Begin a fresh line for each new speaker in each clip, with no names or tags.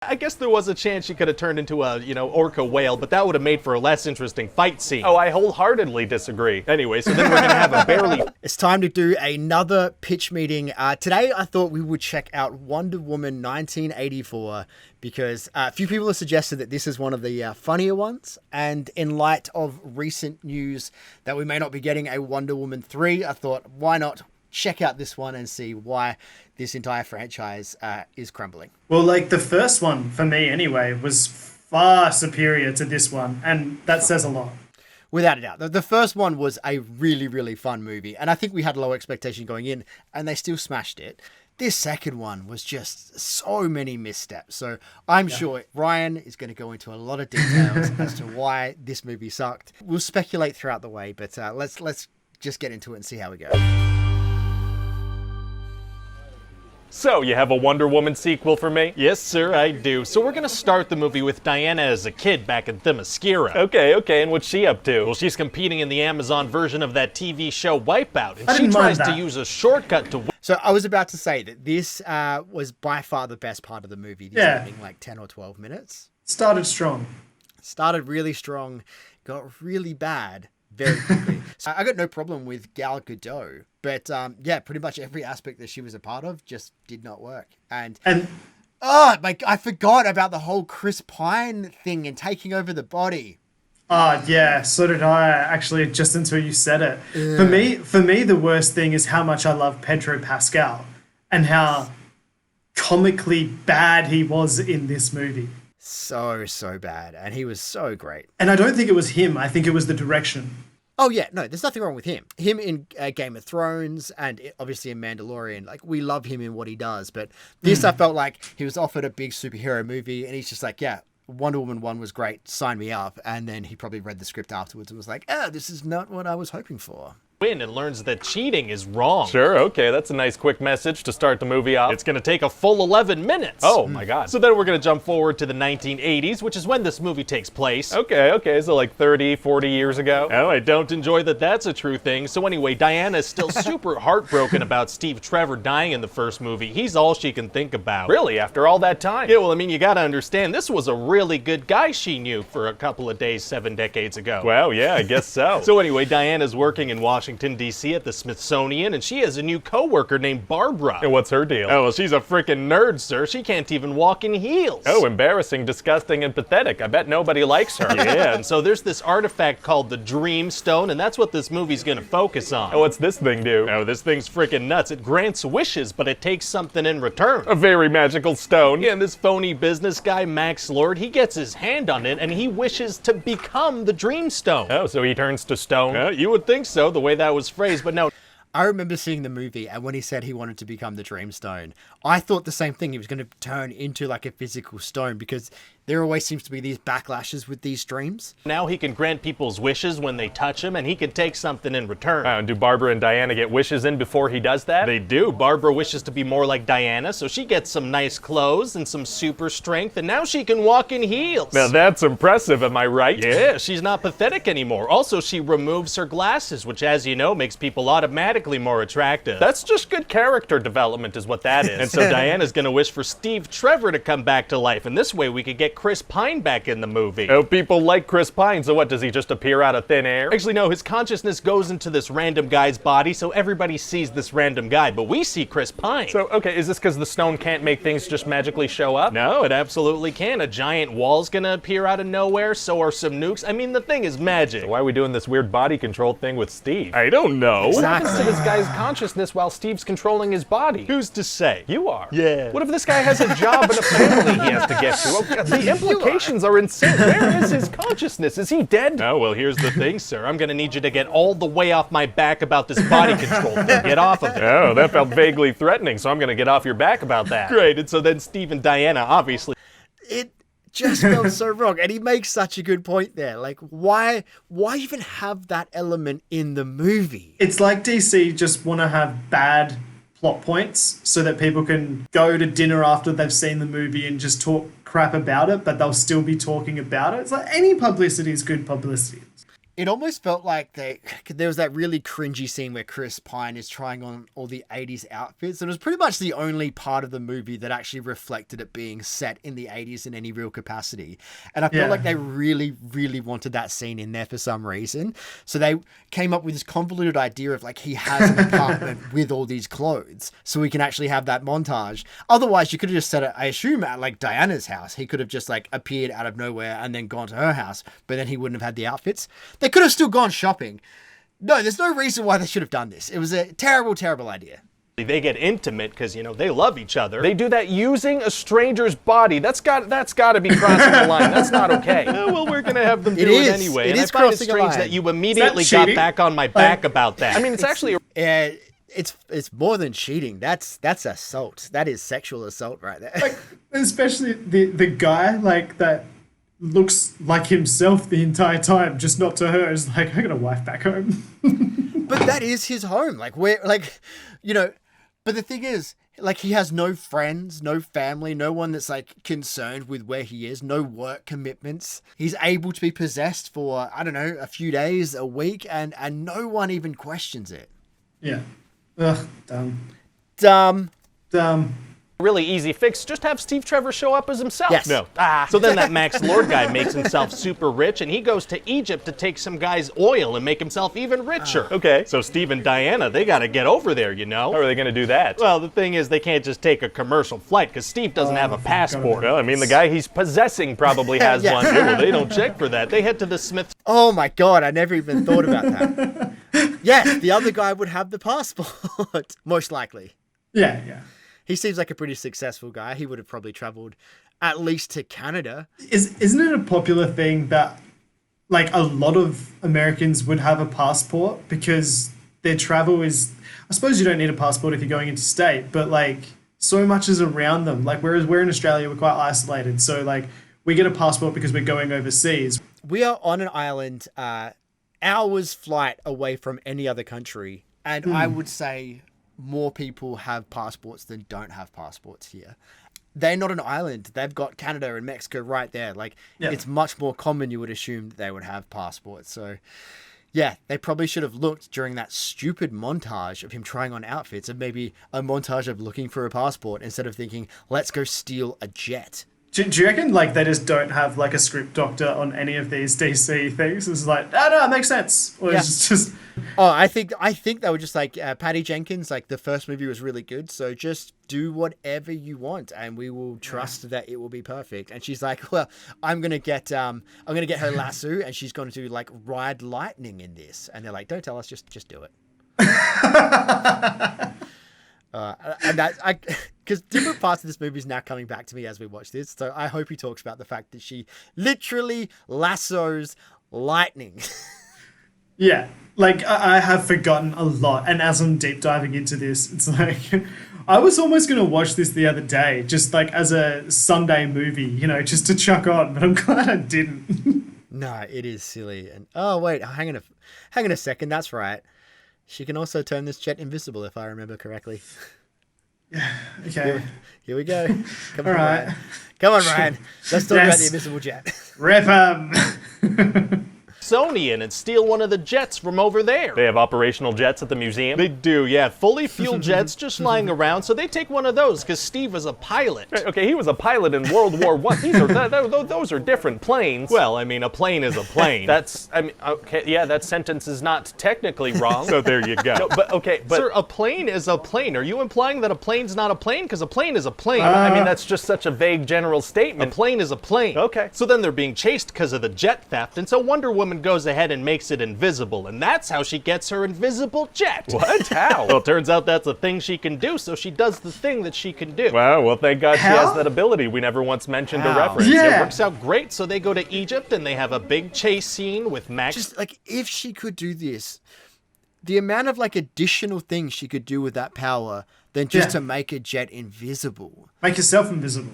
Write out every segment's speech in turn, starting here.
I guess there was a chance she could have turned into a, orca whale, but that would have made for a less interesting fight scene. Oh, I wholeheartedly disagree. Anyway, so then we're gonna have a barely...
It's time to do another pitch meeting. Today I thought we would check out Wonder Woman 1984 because a few people have suggested that this is one of the funnier ones. And in light of recent news that we may not be getting a Wonder Woman 3, I thought, why not check out this one and see why this entire franchise is crumbling.
Well, the first one, for me anyway, was far superior to this one, and that says a lot.
Without a doubt. The first one was a really, really fun movie, and I think we had low expectation going in, and they still smashed it. This second one was just so many missteps, so I'm sure Ryan is going to go into a lot of details as to why this movie sucked. We'll speculate throughout the way, but let's just get into it and see how we go.
So, you have a Wonder Woman sequel for me? Yes, sir, I do. So we're gonna start the movie with Diana as a kid back in Themyscira. Okay, and what's she up to? Well, she's competing in the Amazon version of that TV show Wipeout, and she tries to use a shortcut to...
So I was about to say that this was by far the best part of the movie. This opening, 10 or 12 minutes.
Started strong.
Started really strong, got really bad very quickly. So I got no problem with Gal Gadot, but pretty much every aspect that she was a part of just did not work. And I forgot about the whole Chris Pine thing and taking over the body.
Yeah, so did I, actually, just until you said it. Yeah. For me, the worst thing is how much I love Pedro Pascal and how comically bad he was in this movie.
So bad, and he was so great.
And I don't think it was him, I think it was the direction.
Oh yeah, no, there's nothing wrong with him. Him in Game of Thrones and obviously in Mandalorian, we love him in what he does, but this I felt like he was offered a big superhero movie and he's just like, yeah, Wonder Woman 1 was great, sign me up, and then he probably read the script afterwards and was like, this is not what I was hoping for.
Win and learns that cheating is wrong. Sure, okay, that's a nice quick message to start the movie off. It's gonna take a full 11 minutes. Oh my god. So then we're gonna jump forward to the 1980s, which is when this movie takes place. Okay, so 30, 40 years ago. Oh, I don't enjoy that that's a true thing. So anyway, Diana is still super heartbroken about Steve Trevor dying in the first movie. He's all she can think about. Really, after all that time? Yeah, well, you gotta understand, this was a really good guy she knew for a couple of days 7 decades ago. Well, yeah, I guess so. So anyway, Diana's working in Washington, D.C. at the Smithsonian, and she has a new co-worker named Barbara. And what's her deal? Oh, well, she's a freaking nerd, sir. She can't even walk in heels. Oh, embarrassing, disgusting, and pathetic. I bet nobody likes her. Yeah, and so there's this artifact called the Dream Stone, and that's what this movie's gonna focus on. Oh, what's this thing do? Oh, this thing's freaking nuts. It grants wishes, but it takes something in return. A very magical stone. Yeah, and this phony business guy, Max Lord, he gets his hand on it, and he wishes to become the Dream Stone. Oh, so he turns to stone? You would think so, the way that was phrased, but no.
I remember seeing the movie, and when he said he wanted to become the Dreamstone, I thought the same thing. He was going to turn into a physical stone, because there always seems to be these backlashes with these dreams.
Now he can grant people's wishes when they touch him, and he can take something in return. And do Barbara and Diana get wishes in before he does that? They do. Barbara wishes to be more like Diana, so she gets some nice clothes and some super strength, and now she can walk in heels. Now that's impressive, am I right? Yeah, she's not pathetic anymore. Also, she removes her glasses, which, as you know, makes people automatically more attractive. That's just good character development is what that is. And so Diana's gonna wish for Steve Trevor to come back to life, and this way we could get Chris Pine back in the movie. Oh, people like Chris Pine, so what, does he just appear out of thin air? Actually, no, his consciousness goes into this random guy's body, so everybody sees this random guy, but we see Chris Pine. So, okay, is this because the stone can't make things just magically show up? No, it absolutely can. A giant wall's gonna appear out of nowhere, so are some nukes. The thing is magic. So why are we doing this weird body control thing with Steve? I don't know.
Exactly.
What happens to this guy's consciousness while Steve's controlling his body? Who's to say? You are. Yeah. What if this guy has a job and a family he has to get to? Oh, the implications are insane. Where is his consciousness? Is he dead? Oh, well, here's the thing, sir. I'm gonna need you to get all the way off my back about this body control thing. Get off of it. Oh, that felt vaguely threatening, so I'm gonna get off your back about that. Great, and so then Steve and Diana, obviously...
It just felt so wrong, and he makes such a good point there. Why even have that element in the movie?
It's like DC just want to have bad plot points so that people can go to dinner after they've seen the movie and just talk crap about it, but they'll still be talking about it. It's like any publicity is good publicity.
It almost felt like there was that really cringy scene where Chris Pine is trying on all the 80s outfits. And it was pretty much the only part of the movie that actually reflected it being set in the 80s in any real capacity. And I felt like they really, really wanted that scene in there for some reason. So they came up with this convoluted idea of like he has an apartment with all these clothes so we can actually have that montage. Otherwise, you could have just set it, I assume, at like Diana's house. He could have just like appeared out of nowhere and then gone to her house, but then he wouldn't have had the outfits. They could have still gone shopping. No, there's no reason why they should have done this. It was a terrible, terrible idea.
They get intimate because, they love each other. They do that using a stranger's body. That's got to be crossing the line. That's not okay. Well, we're going to have them do it anyway.
It is
I find it
crossing a
strange
line.
that you immediately got back on my back about that. I mean, it's actually...
It's more than cheating. That's assault. That is sexual assault right there.
Like, especially the guy like that looks like himself the entire time, just not to her. Is like, I got a wife back home.
But that is his home. Like but the thing is, like, he has no friends, no family, no one that's like concerned with where he is, no work commitments. He's able to be possessed for, I don't know, a few days, a week, and no one even questions it.
Yeah. Ugh, dumb.
Really easy fix. Just have Steve Trevor show up as himself.
Yes.
No. So then that Max Lord guy makes himself super rich, and he goes to Egypt to take some guy's oil and make himself even richer. Okay. So Steve and Diana, they got to get over there, How are they going to do that? Well, the thing is, they can't just take a commercial flight because Steve doesn't have a passport. Well, I mean, the guy he's possessing probably has one. Well, they don't check for that. They head to the Smith.
Oh my God, I never even thought about that. Yes, the other guy would have the passport, most likely.
Yeah.
He seems like a pretty successful guy. He would have probably traveled at least to Canada.
Isn't it a popular thing that like a lot of Americans would have a passport because their travel is, I suppose you don't need a passport if you're going interstate, but like so much is around them. Like whereas we're in Australia, we're quite isolated. So like we get a passport because we're going overseas.
We are on an island, hours flight away from any other country. And I would say more people have passports than don't have passports here. They're not an island. They've got Canada and Mexico right there. Like, it's much more common, you would assume, that they would have passports. So, yeah, they probably should have looked during that stupid montage of him trying on outfits, and maybe a montage of looking for a passport instead of thinking, let's go steal a jet.
Do you reckon like they just don't have like a script doctor on any of these DC things? It's like, no, it makes sense. Or it's just...
Oh, I think they were just like Patty Jenkins. Like the first movie was really good, so just do whatever you want, and we will trust that it will be perfect. And she's like, well, I'm gonna get her lasso, and she's going to like ride lightning in this. And they're like, don't tell us, just do it. And because different parts of this movie is now coming back to me as we watch this. So I hope he talks about the fact that she literally lassos lightning.
Yeah, like I have forgotten a lot. And as I'm deep diving into this, it's like, I was almost going to watch this the other day, just like as a Sunday movie, just to chuck on, but I'm glad I didn't.
No, it is silly. And oh, wait, hang on a second. That's right. She can also turn this jet invisible, if I remember correctly.
Yeah, okay.
Here we go. Come
on,
Ryan. Come on, Ryan. Let's talk about the invisible jet.
Rip him.
Smithsonian and steal one of the jets from over there. They have operational jets at the museum? They do, yeah. Fully fueled jets just lying around, so they take one of those because Steve was a pilot. Right, okay, he was a pilot in World War I. Those are different planes. Well, I mean, a plane is a plane. That sentence is not technically wrong. So there you go. No, but sir, a plane is a plane. Are you implying that a plane's not a plane? Because a plane is a plane. I mean, that's just such a vague general statement. A plane is a plane. Okay. So then they're being chased because of the jet theft, and so Wonder Woman goes ahead and makes it invisible, and that's how she gets her invisible jet. What? How? Well, it turns out that's a thing she can do, so she does the thing that she can do. Wow, well, thank God she has that ability. We never once mentioned a reference.
Yeah.
It works out great, so they go to Egypt, and they have a big chase scene with Max.
Just, like, if she could do this, the amount of, like, additional things she could do with that power than just to make a jet invisible.
Make yourself invisible.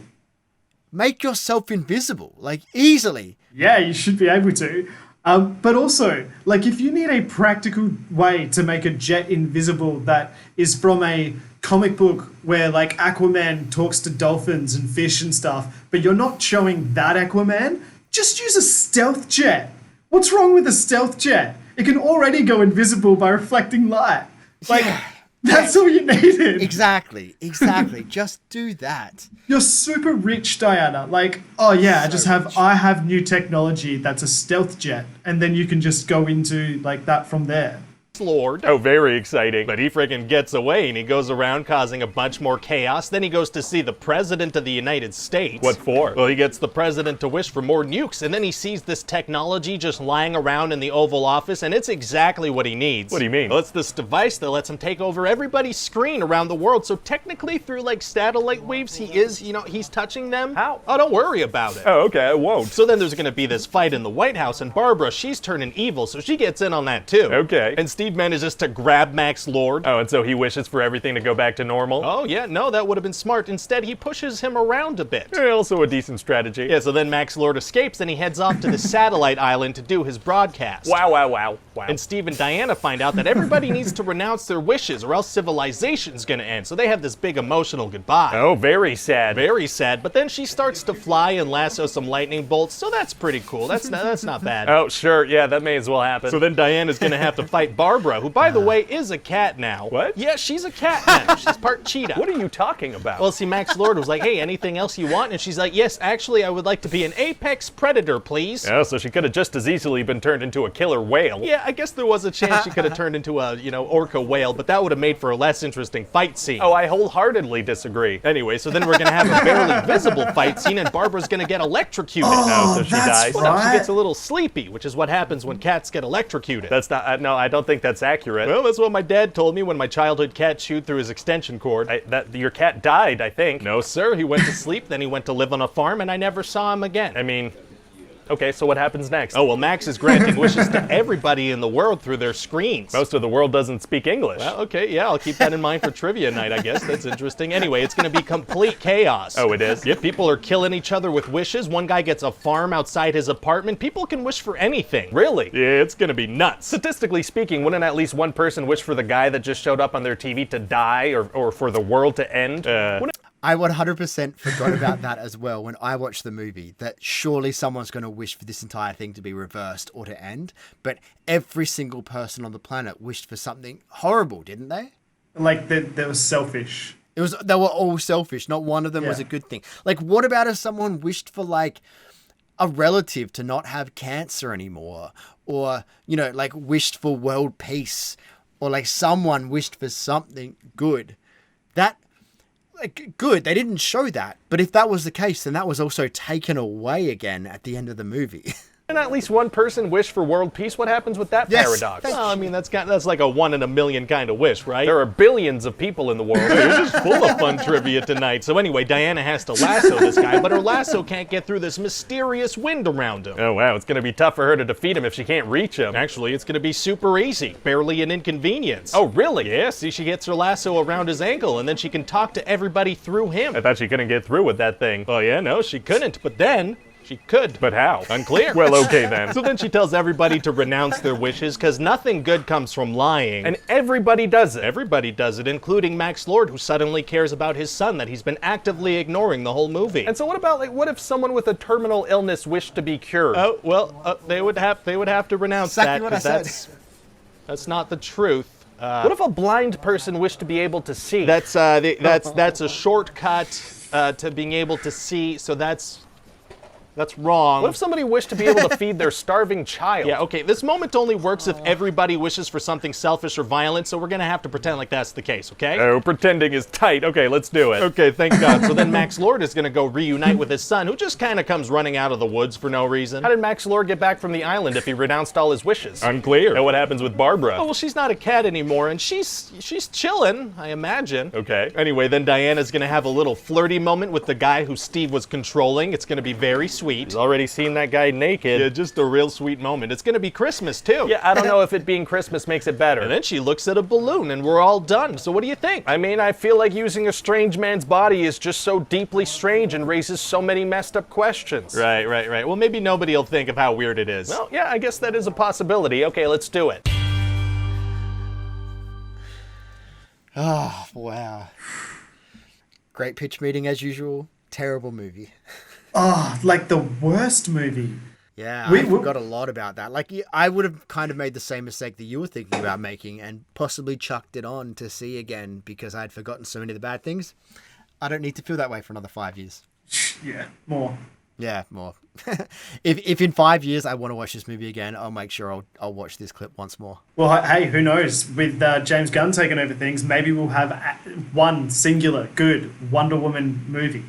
Make yourself invisible, like, easily.
Yeah, you should be able to. But also, like, if you need a practical way to make a jet invisible that is from a comic book where, like, Aquaman talks to dolphins and fish and stuff, but you're not showing that Aquaman, just use a stealth jet. What's wrong with a stealth jet? It can already go invisible by reflecting light. Like, that's all you needed.
Exactly. Just do that.
You're super rich, Diana. Like, oh yeah, I have new technology that's a stealth jet, and then you can just go into like that from there.
Lord. Oh, very exciting. But he friggin' gets away and he goes around causing a bunch more chaos. Then he goes to see the President of the United States. What for? Well, he gets the President to wish for more nukes, and then he sees this technology just lying around in the Oval Office, and it's exactly what he needs. What do you mean? Well, it's this device that lets him take over everybody's screen around the world, so technically through like satellite waves, he's touching them. How? Oh, don't worry about it. Oh, okay, I won't. So then there's gonna be this fight in the White House, and Barbara, she's turning evil, so she gets in on that too. Okay. And Steve manages to grab Max Lord. Oh, and so he wishes for everything to go back to normal? Oh, yeah, no, that would have been smart. Instead, he pushes him around a bit. Also a decent strategy. Yeah, so then Max Lord escapes, and he heads off to the satellite island to do his broadcast. Wow. And Steve and Diana find out that everybody needs to renounce their wishes, or else civilization's gonna end. So they have this big emotional goodbye. Oh, very sad. Very sad, but then she starts to fly and lasso some lightning bolts, so that's pretty cool. That's not bad. Oh, sure, yeah, that may as well happen. So then Diana's gonna have to fight Barbara, who, by the way, is a cat now. What? Yeah, she's a cat now. She's part cheetah. What are you talking about? Well, see, Max Lord was like, hey, anything else you want? And she's like, yes, actually, I would like to be an apex predator, please. Oh, so she could have just as easily been turned into a killer whale. Yeah, I guess there was a chance she could have turned into a, orca whale, but that would have made for a less interesting fight scene. Oh, I wholeheartedly disagree. Anyway, so then we're gonna have a barely visible fight scene, and Barbara's gonna get electrocuted. So she dies. Well, no, she gets a little sleepy, which is what happens when cats get electrocuted. That's not, no, I don't think that's accurate. Well, that's what my dad told me when my childhood cat chewed through his extension cord. Your cat died, I think. No, sir, he went to sleep, then he went to live on a farm, and I never saw him again. I mean, okay, so what happens next? Oh, well, Max is granting wishes to everybody in the world through their screens. Most of the world doesn't speak English. Well, okay, yeah, I'll keep that in mind for trivia night, I guess. That's interesting. Anyway, it's going to be complete chaos. Oh, it is? Yep, people are killing each other with wishes. One guy gets a farm outside his apartment. People can wish for anything. Really? Yeah, it's going to be nuts. Statistically speaking, wouldn't at least one person wish for the guy that just showed up on their TV to die or for the world to end?
I 100% forgot about that as well when I watched the movie, that surely someone's going to wish for this entire thing to be reversed or to end. But every single person on the planet wished for something horrible, didn't they?
Like, they were selfish.
They were all selfish. Not one of them was a good thing. Like, what about if someone wished for, like, a relative to not have cancer anymore? Or, like, wished for world peace? Or, like, someone wished for something good? Good, they didn't show that. But if that was the case, then that was also taken away again at the end of the movie.
And at least one person wish for world peace. What happens with that paradox? Well, I mean, that's like a 1 in a million kind of wish, right? There are billions of people in the world. You're just full of fun trivia tonight. So anyway, Diana has to lasso this guy, but her lasso can't get through this mysterious wind around him. Oh, wow, it's going to be tough for her to defeat him if she can't reach him. Actually, it's going to be super easy. Barely an inconvenience. Oh, really? Yeah, see, she gets her lasso around his ankle, and then she can talk to everybody through him. I thought she couldn't get through with that thing. Oh, yeah, no, she couldn't. But then she could. But how? Unclear. Well, okay then. So then she tells everybody to renounce their wishes, because nothing good comes from lying. And everybody does it. Everybody does it, including Max Lord, who suddenly cares about his son that he's been actively ignoring the whole movie. And so what about, what if someone with a terminal illness wished to be cured? Oh, well, they would have to renounce that, because that's not the truth. What if a blind person wished to be able to see? That's a shortcut to being able to see, so that's wrong. What if somebody wished to be able to feed their starving child? Yeah, okay, this moment only works if everybody wishes for something selfish or violent, so we're gonna have to pretend like that's the case, okay? Oh, pretending is tight. Okay, let's do it. Okay, thank God. So then Max Lord is gonna go reunite with his son, who just kind of comes running out of the woods for no reason. How did Max Lord get back from the island if he renounced all his wishes? Unclear. And what happens with Barbara? Oh, well, she's not a cat anymore, and she's chilling, I imagine. Okay. Anyway, then Diana's gonna have a little flirty moment with the guy who Steve was controlling. It's gonna be very sweet. He's already seen that guy naked. Yeah, just a real sweet moment. It's gonna be Christmas, too. Yeah, I don't know if it being Christmas makes it better. And then she looks at a balloon, and we're all done. So what do you think? I mean, I feel like using a strange man's body is just so deeply strange and raises so many messed up questions. Right. Well, maybe nobody will think of how weird it is. Well, yeah, I guess that is a possibility. Okay, let's do it.
Oh, wow. Great pitch meeting as usual. Terrible movie.
Oh, like the worst movie.
Yeah, I forgot a lot about that. Like, I would have kind of made the same mistake that you were thinking about making and possibly chucked it on to see again because I'd forgotten so many of the bad things. I don't need to feel that way for another 5 years.
Yeah, more.
Yeah, more. If in 5 years I want to watch this movie again, I'll make sure I'll watch this clip once more.
Well, hey, who knows? With James Gunn taking over things, maybe we'll have one singular good Wonder Woman movie.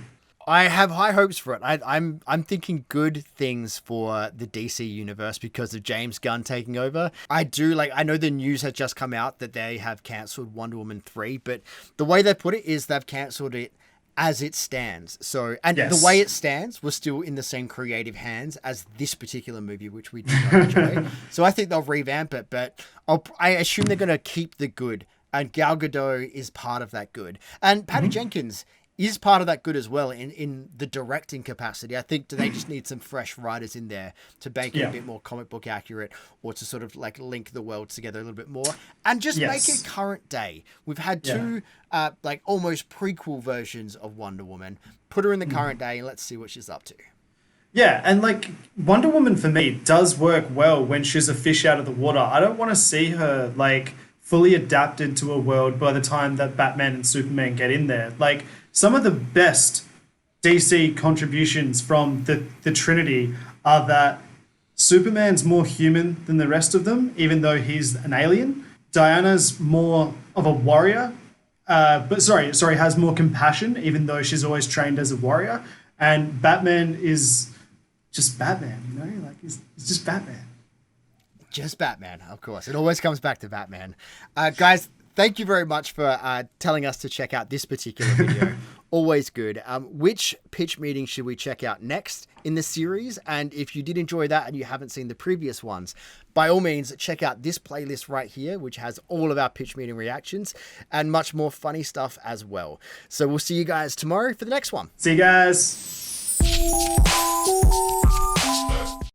I have high hopes for it. I'm thinking good things for the DC universe because of James Gunn taking over. I know the news has just come out that they have cancelled Wonder Woman 3, but the way they put it is they've cancelled it as it stands. So, and the way it stands was still in the same creative hands as this particular movie, which we did not enjoy. So I think they'll revamp it, but I assume they're going to keep the good, and Gal Gadot is part of that good. And Patty Jenkins is part of that good as well in the directing capacity. I think they just need some fresh writers in there to make it a bit more comic book accurate or to sort of like link the worlds together a little bit more and just make it current day. We've had two like almost prequel versions of Wonder Woman. Put her in the current day and let's see what she's up to.
Yeah, and like Wonder Woman for me does work well when she's a fish out of the water. I don't want to see her like fully adapted to a world by the time that Batman and Superman get in there. Like, some of the best DC contributions from the Trinity are that Superman's more human than the rest of them, even though he's an alien. Diana's more of a warrior, has more compassion, even though she's always trained as a warrior. And Batman is just Batman, you know? Like, he's just Batman.
Just Batman, of course. It always comes back to Batman. Guys, thank you very much for telling us to check out this particular video. Always good. Which pitch meeting should we check out next in the series? And if you did enjoy that and you haven't seen the previous ones, by all means, check out this playlist right here, which has all of our pitch meeting reactions and much more funny stuff as well. So we'll see you guys tomorrow for the next one.
See you guys.